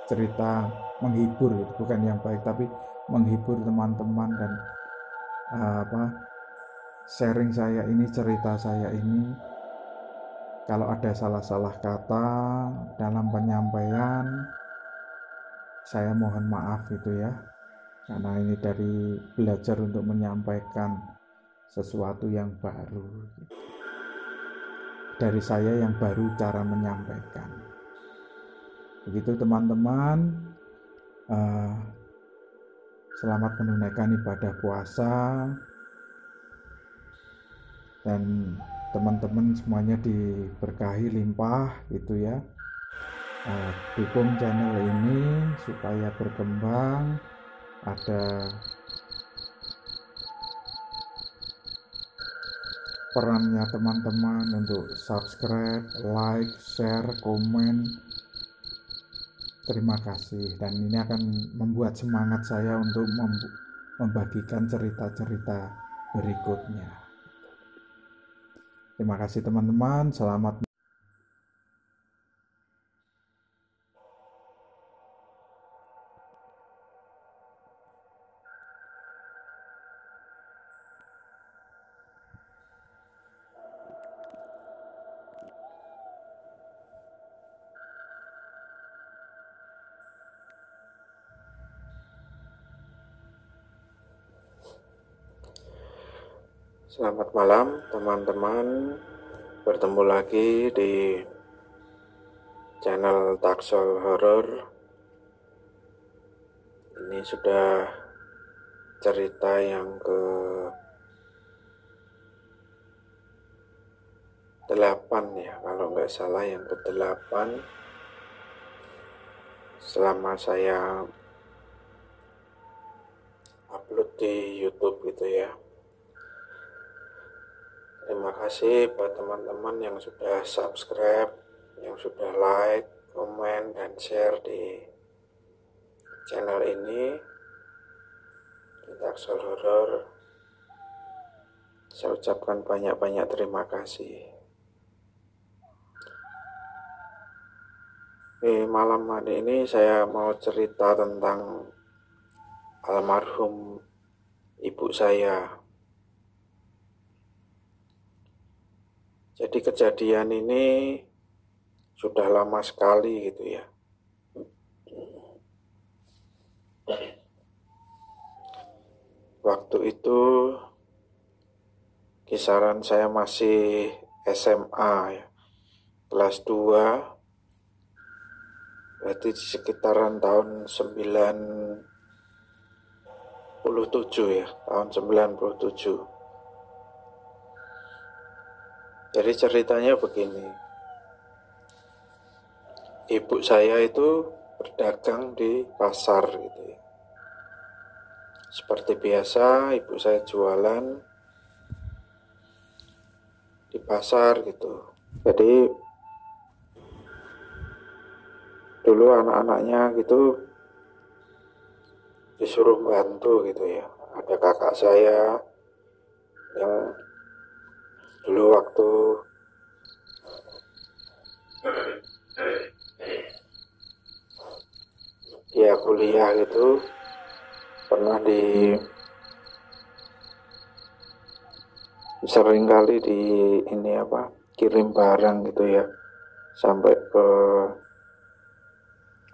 Cerita menghibur gitu, bukan yang baik tapi menghibur teman-teman. Dan sharing saya ini, cerita saya ini, kalau ada salah-salah kata dalam penyampaian, saya mohon maaf gitu ya, karena ini dari belajar untuk menyampaikan sesuatu yang baru gitu. Dari saya yang baru cara menyampaikan. Begitu teman-teman, selamat menunaikan ibadah puasa, dan teman-teman semuanya diberkahi limpah gitu ya. Dukung channel ini supaya berkembang, ada perannya teman-teman untuk subscribe, like, share, komen, Terima kasih, dan ini akan membuat semangat saya untuk membagikan cerita-cerita berikutnya. Terima kasih teman-teman, selamat. Selamat malam teman-teman, bertemu lagi di channel Taksol Horor. Ini sudah cerita yang ke-8 ya, kalau nggak salah yang ke-8 selama saya upload di YouTube gitu ya. Terima kasih buat teman-teman yang sudah subscribe, yang sudah like, komen, dan share di channel ini, di Taksol Horor. Saya ucapkan banyak-banyak terima kasih. Di malam hari ini saya mau cerita tentang almarhum ibu saya. Jadi kejadian ini sudah lama sekali gitu ya. Waktu itu kisaran saya masih SMA ya, kelas 2, berarti di sekitaran tahun 97 ya, tahun 97. Jadi ceritanya begini, ibu saya itu berdagang di pasar gitu ya. Seperti biasa ibu saya jualan di pasar gitu. Jadi dulu anak-anaknya gitu disuruh bantu gitu ya. Ada kakak saya yang dulu waktu dia kuliah gitu pernah sering kali kirim barang gitu ya, sampai ke,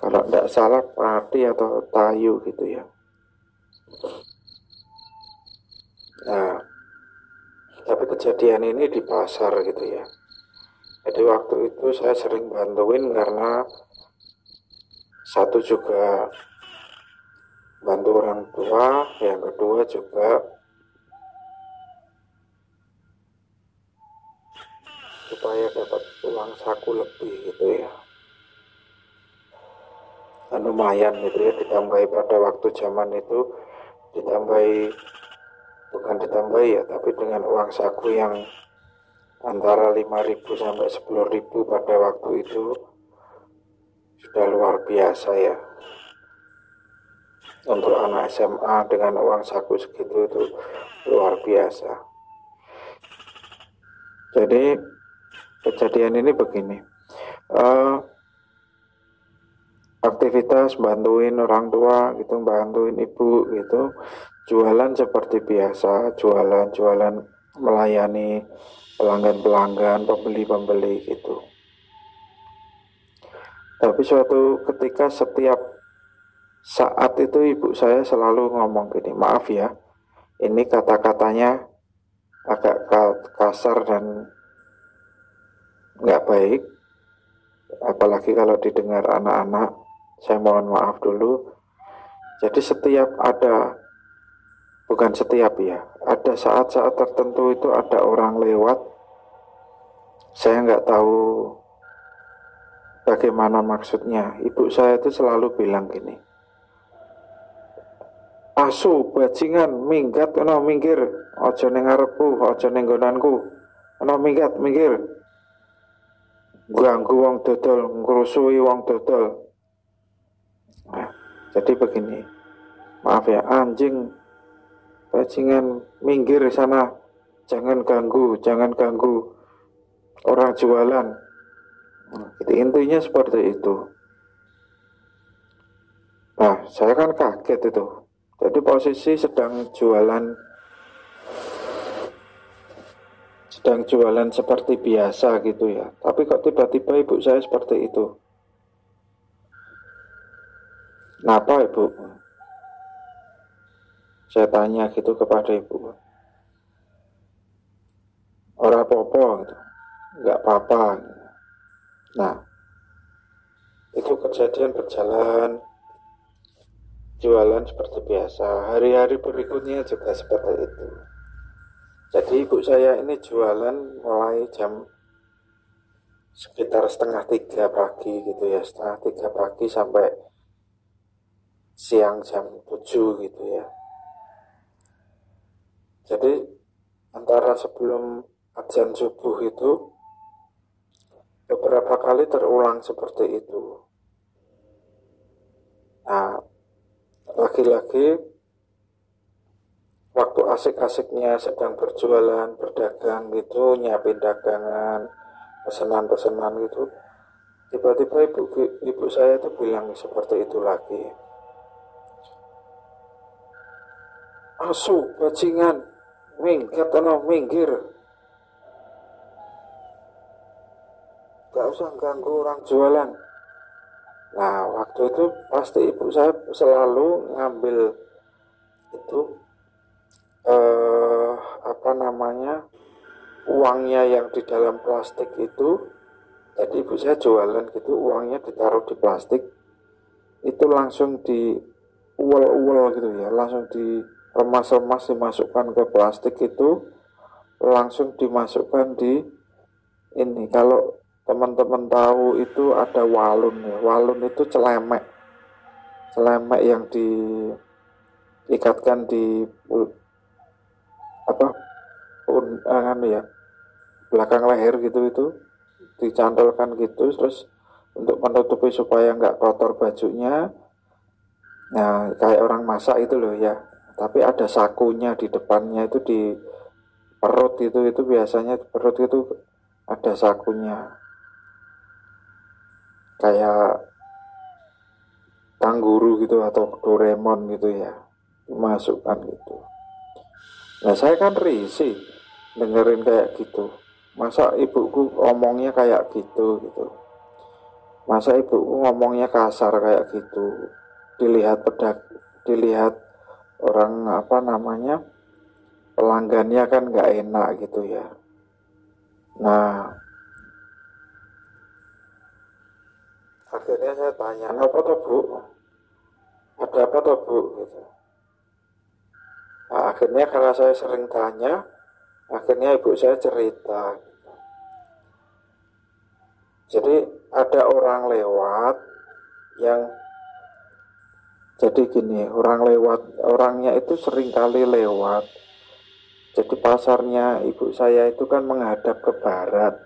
kalau tidak salah, Pati atau Tayu gitu ya. Nah, tapi kejadian ini di pasar gitu ya. Jadi waktu itu saya sering bantuin karena satu juga bantu orang tua, yang kedua juga supaya dapat uang saku lebih gitu ya. Dan lumayan gitu ya, ditambahi pada waktu zaman itu, bukan ditambahi ya, tapi dengan uang saku yang antara 5.000 sampai 10.000 pada waktu itu sudah luar biasa ya. Untuk anak SMA dengan uang saku segitu itu luar biasa. Jadi kejadian ini begini, aktivitas bantuin orang tua gitu, bantuin ibu gitu, jualan seperti biasa, jualan melayani pelanggan-pelanggan, pembeli-pembeli gitu. Tapi suatu ketika setiap saat itu ibu saya selalu ngomong gini, maaf ya, ini kata-katanya agak kasar dan nggak baik, apalagi kalau didengar anak-anak, saya mohon maaf dulu. Jadi ada saat-saat tertentu itu ada orang lewat, saya nggak tahu bagaimana maksudnya. Ibu saya itu selalu bilang gini, asu bajingan minggat ana minggir, aja ning ngarepku, aja ning nggonanku, ana minggat minggir, ganggu wong dodol, ngrusui wong dodol. Jadi begini, maaf ya, anjing, bajingan, minggir sana, jangan ganggu orang jualan. Gitu, intinya seperti itu. Nah, saya kan kaget itu. Jadi posisi sedang jualan seperti biasa gitu ya. Tapi kok tiba-tiba ibu saya seperti itu. Kenapa ibu? Saya tanya gitu kepada ibu. Ora apa-apa gitu. Enggak apa-apa. Nah, itu kejadian berjalan, jualan seperti biasa. Hari-hari berikutnya juga seperti itu. Jadi ibu saya ini jualan mulai jam sekitar 2:30 pagi gitu ya, 2:30 pagi sampai siang jam 7 gitu ya. Jadi antara sebelum azan subuh itu beberapa kali terulang seperti itu. Nah, lagi-lagi waktu asik-asiknya sedang berjualan, berdagang gitu, nyiapin dagangan, pesanan-pesanan gitu, tiba-tiba ibu saya itu bilang seperti itu lagi. Asu, bajingan, minggir. Gak usah ganggu orang jualan. Nah, waktu itu pasti ibu saya selalu ngambil itu uangnya yang di dalam plastik itu. Jadi ibu saya jualan gitu, uangnya ditaruh di plastik, itu langsung di uwel gitu ya, langsung diremas-remas, dimasukkan ke plastik itu, langsung dimasukkan di ini. Kalau teman-teman tahu itu ada walun ya, walun itu celemek yang diikatkan di ya, belakang leher gitu, itu dicantolkan gitu, terus untuk menutupi supaya nggak kotor bajunya. Nah, kayak orang masak itu loh ya, tapi ada sakunya di depannya, itu di perut itu biasanya di perut itu ada sakunya, kayak kangguru gitu atau Doraemon gitu ya, dimasukkan gitu. Nah, saya kan risih dengerin kayak gitu. Masa ibuku ngomongnya kayak gitu. Masa ibuku ngomongnya kasar kayak gitu. Dilihat orang pelanggannya kan nggak enak gitu ya. Nah, akhirnya saya tanya, apa toh bu? Ada apa toh bu? Gitu. Nah, akhirnya karena saya sering tanya, akhirnya ibu saya cerita. Jadi ada orang lewat yang, jadi gini, orangnya itu sering kali lewat. Jadi pasarnya ibu saya itu kan menghadap ke barat.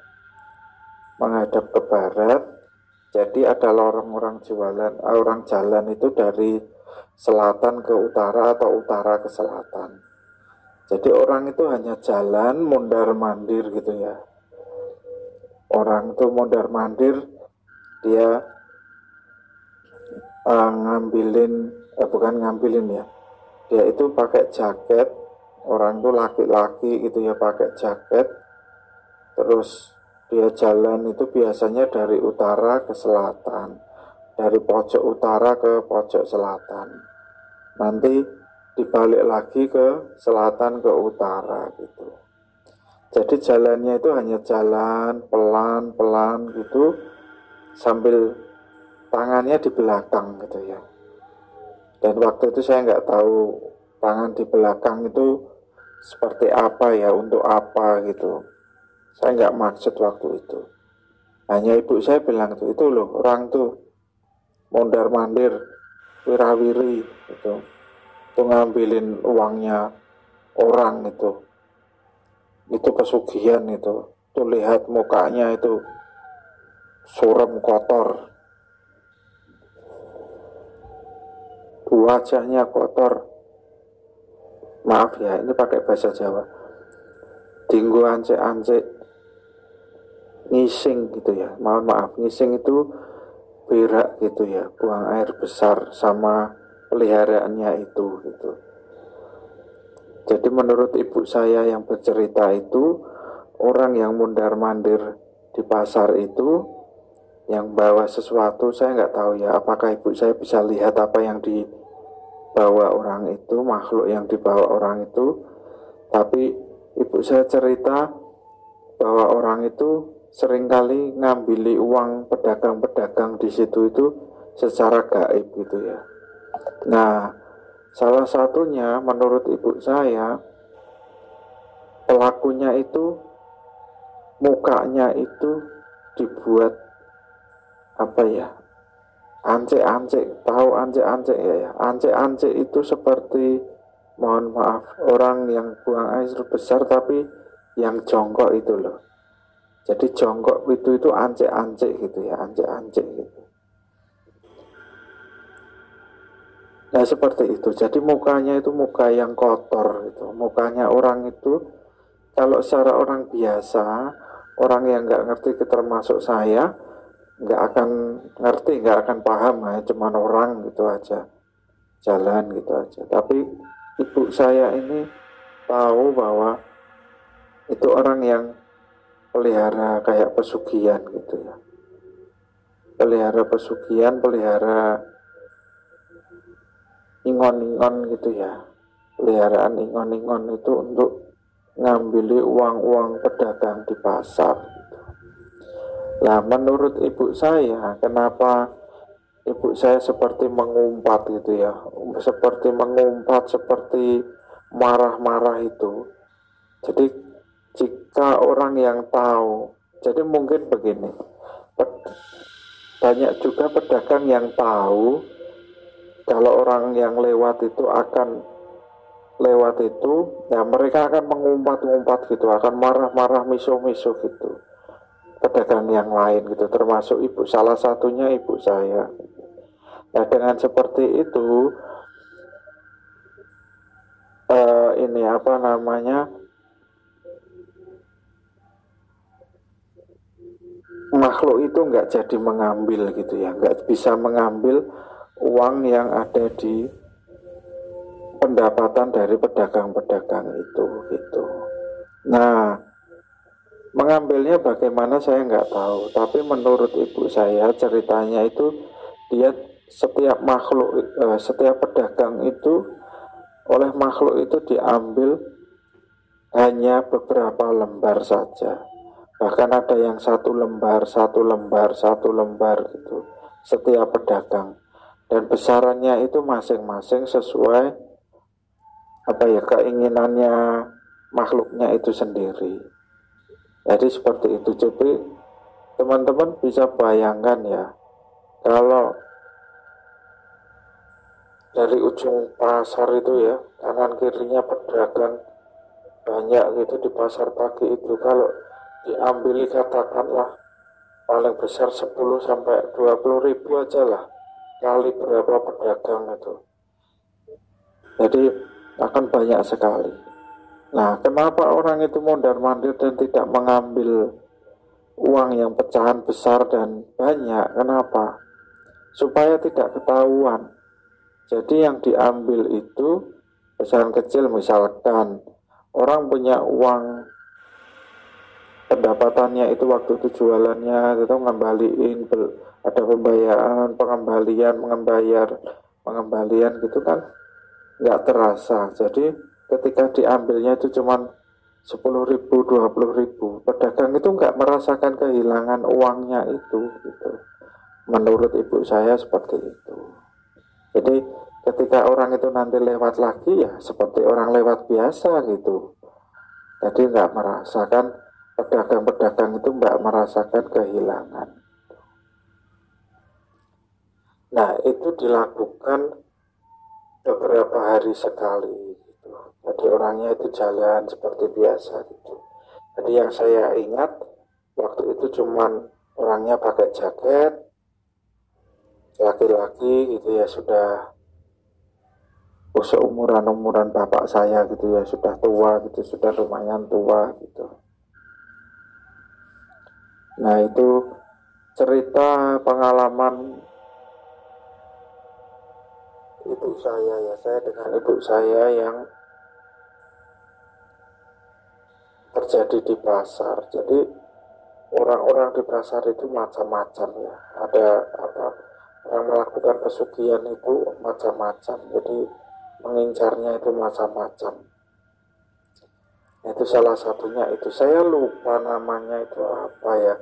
Jadi ada orang jalan itu dari selatan ke utara atau utara ke selatan. Jadi orang itu hanya jalan mondar-mandir gitu ya. Orang itu mondar-mandir, dia bukan ngambilin ya. Dia itu pakai jaket, orang itu laki-laki gitu ya, pakai jaket. Terus dia jalan itu biasanya dari utara ke selatan, dari pojok utara ke pojok selatan. Nanti dibalik lagi ke selatan ke utara gitu. Jadi jalannya itu hanya jalan pelan-pelan gitu, sambil tangannya di belakang gitu ya. Dan waktu itu saya nggak tahu tangan di belakang itu seperti apa ya, untuk apa gitu. Saya nggak maksud waktu itu. Hanya ibu saya bilang itu loh, orang tuh mondar-mandir, wirawiri gitu. Itu ngambilin uangnya orang itu. Itu pesugihan itu. Tuh lihat mukanya itu suram, kotor. wajahnya kotor, maaf ya, ini pakai bahasa Jawa, dinggo ancek-ancek, ngising gitu ya, mohon maaf, ngising itu berak gitu ya, buang air besar sama peliharaannya itu gitu. Jadi menurut ibu saya yang bercerita itu, orang yang mundar-mandir di pasar itu yang bawa sesuatu, saya nggak tahu ya apakah ibu saya bisa lihat apa yang dibawa orang itu, makhluk yang dibawa orang itu. Tapi ibu saya cerita bahwa orang itu seringkali ngambili uang pedagang-pedagang di situ itu secara gaib gitu ya. Nah, salah satunya menurut ibu saya, pelakunya itu mukanya itu dibuat apa ya, ancek-ancek. Tahu ancek-ancek ya? Ancek-ancek itu seperti, mohon maaf, orang yang buang air besar tapi yang jongkok itu loh. Jadi jongkok itu ancek-ancek gitu ya, ancek-ancek gitu. Nah seperti itu. Jadi mukanya itu muka yang kotor gitu. Mukanya orang itu, kalau secara orang biasa, orang yang nggak ngerti, termasuk saya, nggak akan ngerti, nggak akan paham ya, cuman orang gitu aja, jalan gitu aja. Tapi ibu saya ini tahu bahwa itu orang yang pelihara kayak pesugihan gitu ya, pelihara pesugihan, pelihara ingon-ingon gitu ya, peliharaan ingon-ingon itu untuk ngambili uang-uang pedagang di pasar gitu. Nah menurut ibu saya, kenapa ibu saya seperti mengumpat gitu ya, seperti mengumpat, seperti marah-marah itu. Jadi jika orang yang tahu, jadi mungkin begini, banyak juga pedagang yang tahu kalau orang yang lewat itu akan lewat itu, ya mereka akan mengumpat-ngumpat gitu, akan marah-marah, miso-miso gitu, pedagang yang lain gitu, termasuk ibu, salah satunya ibu saya. Nah dengan seperti itu, ini apa namanya, makhluk itu nggak jadi mengambil gitu ya, nggak bisa mengambil uang yang ada di pendapatan dari pedagang-pedagang itu gitu. Nah mengambilnya bagaimana saya nggak tahu, tapi menurut ibu saya ceritanya itu, dia setiap makhluk, setiap pedagang itu oleh makhluk itu diambil hanya beberapa lembar saja. Bahkan ada yang satu lembar, satu lembar, satu lembar gitu, setiap pedagang. Dan besarannya itu masing-masing sesuai apa ya, keinginannya makhluknya itu sendiri. Jadi seperti itu. Jadi teman-teman bisa bayangkan ya, kalau dari ujung pasar itu ya, kanan kirinya pedagang banyak gitu di pasar pagi itu, kalau diambil katakanlah paling besar 10 sampai 20 ribu aja lah, kali berapa pedagang itu, jadi akan banyak sekali. Nah kenapa orang itu mondar-mandir dan tidak mengambil uang yang pecahan besar dan banyak? Kenapa? Supaya tidak ketahuan. Jadi yang diambil itu pecahan kecil, misalkan orang punya uang, pendapatannya itu waktu itu jualannya itu ngembaliin, ada pembayaran, pengembalian gitu kan, nggak terasa. Jadi ketika diambilnya itu cuman 10 ribu, 20 ribu, pedagang itu nggak merasakan kehilangan uangnya itu gitu. Menurut ibu saya seperti itu. Jadi ketika orang itu nanti lewat lagi ya seperti orang lewat biasa gitu. Jadi nggak merasakan, pedagang-pedagang itu nggak merasakan kehilangan. Nah itu dilakukan beberapa hari sekali gitu. Jadi orangnya itu jalan seperti biasa gitu. Jadi yang saya ingat waktu itu cuman orangnya pakai jaket, laki-laki gitu ya, sudah seumuran bapak saya gitu ya, sudah tua gitu, sudah lumayan tua gitu. Nah itu cerita pengalaman ibu saya ya, saya dengan ibu saya yang terjadi di pasar. Jadi orang-orang di pasar itu macam-macam ya. Ada apa? Orang melakukan pesugihan itu macam-macam. Jadi mengincarnya itu macam-macam. Itu salah satunya itu. Saya lupa namanya itu apa ya.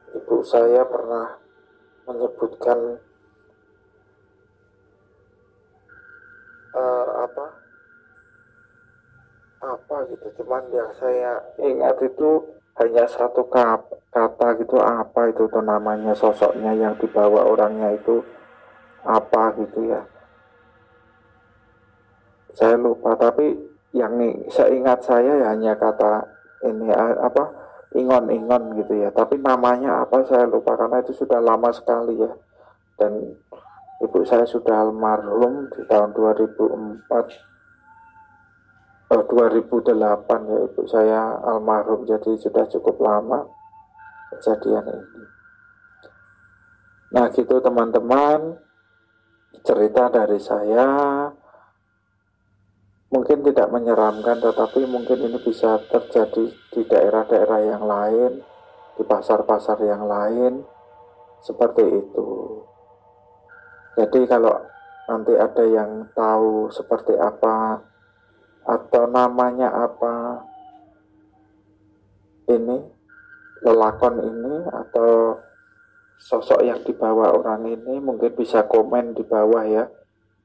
Ibu saya pernah menyebutkan apa gitu. Cuman yang saya ingat itu hanya satu kata gitu, apa itu tuh namanya, sosoknya yang dibawa orangnya itu apa gitu ya. Saya lupa, tapi yang seingat saya ya hanya kata ini apa, ingon-ingon gitu ya. Tapi namanya apa saya lupa karena itu sudah lama sekali ya. Dan ibu saya sudah almarhum di tahun 2008 ya, ibu saya almarhum, jadi sudah cukup lama kejadian ini. Nah gitu teman-teman, cerita dari saya mungkin tidak menyeramkan, tetapi mungkin ini bisa terjadi di daerah-daerah yang lain, di pasar-pasar yang lain, seperti itu. Jadi kalau nanti ada yang tahu seperti apa atau namanya apa ini, lelakon ini atau sosok yang dibawa orang ini, mungkin bisa komen di bawah ya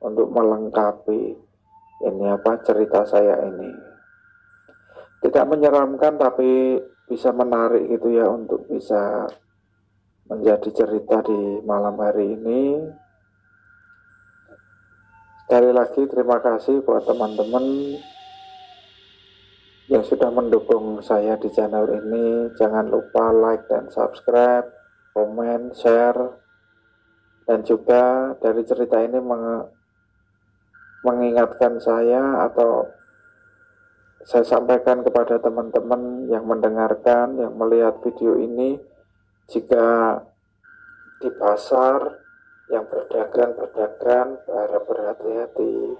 untuk melengkapi ini apa cerita saya ini. Tidak menyeramkan tapi bisa menarik gitu ya untuk bisa menjadi cerita di malam hari ini. Sekali lagi terima kasih buat teman-teman yang sudah mendukung saya di channel ini. Jangan lupa like dan subscribe, komen, share, dan juga dari cerita ini mengingatkan saya atau saya sampaikan kepada teman-teman yang mendengarkan, yang melihat video ini, jika di pasar yang berdagang harap berhati-hati,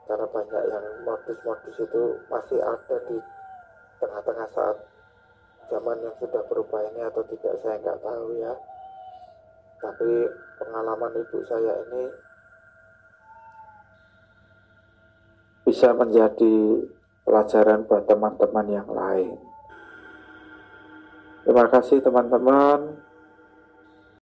karena banyak yang modus-modus itu masih ada di tengah-tengah saat zaman yang sudah berubah ini atau tidak saya nggak tahu ya. Tapi pengalaman ibu saya ini bisa menjadi pelajaran buat teman-teman yang lain. Terima kasih teman-teman.